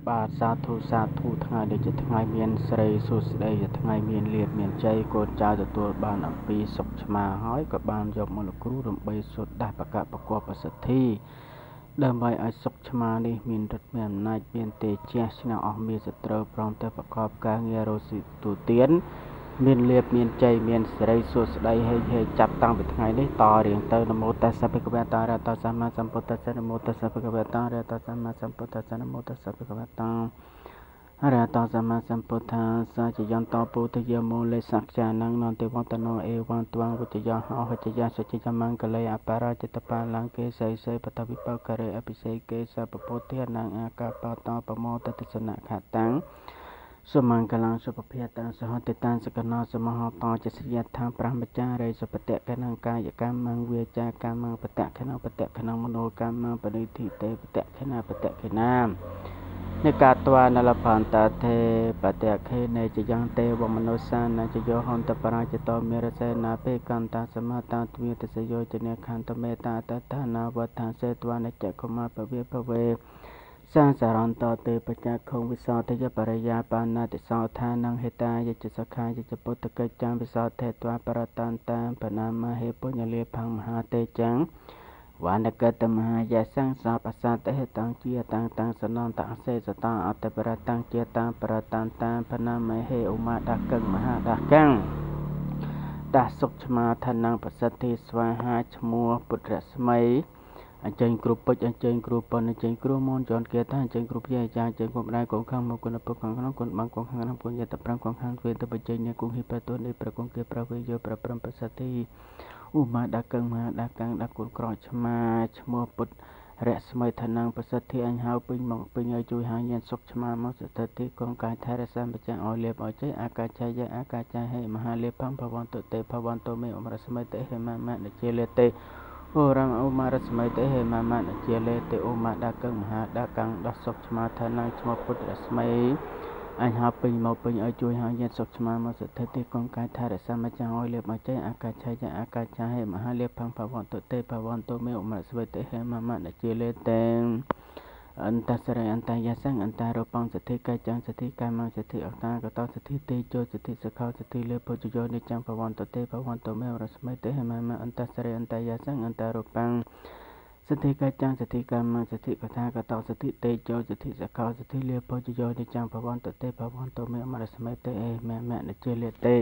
បាទសាធុថ្ងៃនេះជាថ្ងៃមានស្រីសួស្តីជាថ្ងៃមានលាភមានជ័យកូនចៅទទួលបានអំពីសុខឆ្មាហើយក៏បានយកមកលោកគ្រូដើម្បីសូត្រដាស់បកបកបសិទ្ធិដើម្បីឲ្យសុខឆ្មានេះមានឫទ្ធិមានអំណាចមានទេជះឈ្នះអស់មានសត្រូវព្រមទាំងប្រកបការងាររស់ទូទានមានលាភមានជ័យមានសិរីសួស្តីហេចាប់តាំងពីថ្ងៃនេះតរៀងទៅនមោតស្សៈភគវតារតសម្មាសម្ពុទ្ធស្សៈនមោតស្សៈភគវតារតសម្មាសម្ពុទ្ធស្សៈនមោតស្សៈភគវតាអរតសម្មាសម្ពុទ្ធាសាចយន្តពុទ្ធយមូលេសក្ចានងនន្តិវតនោអេវន្ទវងវិជ្ជយអហិជ្ជយសុចិមង្គលេអបរាជិតបាលង្កេសៃសេបតវិបករេអភិសេកេសពពុទ្ធានងអាកាបតបមោតតិសនខតាំងសមង្គលសុភភេតាសហតិតានសកណោសមហតចស្យថាប្រមចារិសុបតៈកណង្កាយកម្មងវាចាកម្មងបតៈខណបតៈខណមនោកម្មងបរិធិទេបតៈខណបតៈខណាមនិកាតវានលភន្តថេបតៈខេនេចយ៉ាងទេវមនុសានចយោហន្តបរាជតោមេរសេនាពេកន្តសមតាទ្វាទសយោចនេខន្តមេតាតតានាវថាសេតវានិចកុមាពវេភវេសាសារន្តទេបច្ចខុងវិសោទយបរិយាបាណាតិសោឋានងហេតាយចសខាយចពុទ្ធកិច្ចវិសោថេត្វាបរតន្តាបណាមហេពុញ្ញលេផੰមហាទេចាំងវានកតមហាយសង្សបសតហេតាំងជាតាំងតាំងសនន្តអសេសតាអតបរតាំងជាតាំងបរតន្តាបណាមហេឧមាដកឹងមហាដកੰដាសុខឆ្មាឋានងប្រសិទ្ធិស្វាហាឈ្មោះពុទ្ធរស្មីអញ្ជើញគ្រូពេជ្រអញ្ជើញគ្រូប៉ុនអញ្ជើញគ្រូមនជន់គេថាអញ្ជើញគ្រូជាអាចារ្យអញ្ជើញគុំដៃកងខាងមកគុណពុកខាងក្នុងគុណបាំងកងខាងក្នុងគុណយតប្រាំកងខាងទ្វេទៅបច្ចេកនេះគុំហ៊ីប្រទុននេះប្រកងគេប្រវេយោប្រព្រំប្រសិទ្ធិឧមាដកឹងមហាដកੰដគុណក្រឆ្មាឈ្មោះពុទ្ធរស្មីឋានងប្រសិទ្ធិអញហៅពេញមកពេញឲ្យជួយហាញានសុខឆ្មាមកសទ្ធិកងកាយថែរក្សាបច្ចាឲ្យលេបឲ្យជ័យអាកាចាយអាកាចាហេមហាលេផំភវន្តទេភវន្តមេអមរស្មីទេហេមមនិជាលេទេអូរងឧមារស្មីទេហេមមនិជាលេទេឧមាដកឹងមហាដកੰដោះសុខឆ្មាឋានងឈ្មោះពុទ្ធរស្មីអញហៅពេញមកពេញឲ្យជួយហាញានសុខឆ្មាមកសទ្ធិកងកាយថែរក្សាបច្ចាឲ្យលេបឲ្យជ័យអាកាចាយអាកាចាហេមហាលេផំភវន្តទេភវន្តមេអមរស្មីទេហេមមនិជាលេទេអន្តសរិអន្តយសង្ឃអន្តរបងសទ្ធិកាចាំងសទ្ធិកាមសទ្ធិអតាកតសទ្ធិទេជោសទ្ធិសខោសទ្ធិលេពុជយោនិចាំងភវន្តទេភវន្តមេរស្មីទេហេមមអន្តសរិអន្តយសង្ឃអន្តរបងសទ្ធិកាចាំងសទ្ធិកាមសទ្ធិកថាកតសទ្ធិទេជោសទ្ធិសខោសទ្ធិលេពុជយោនិចាំងភវន្តទេភវន្តមេរស្មីទេហេមមនិជាលេទេ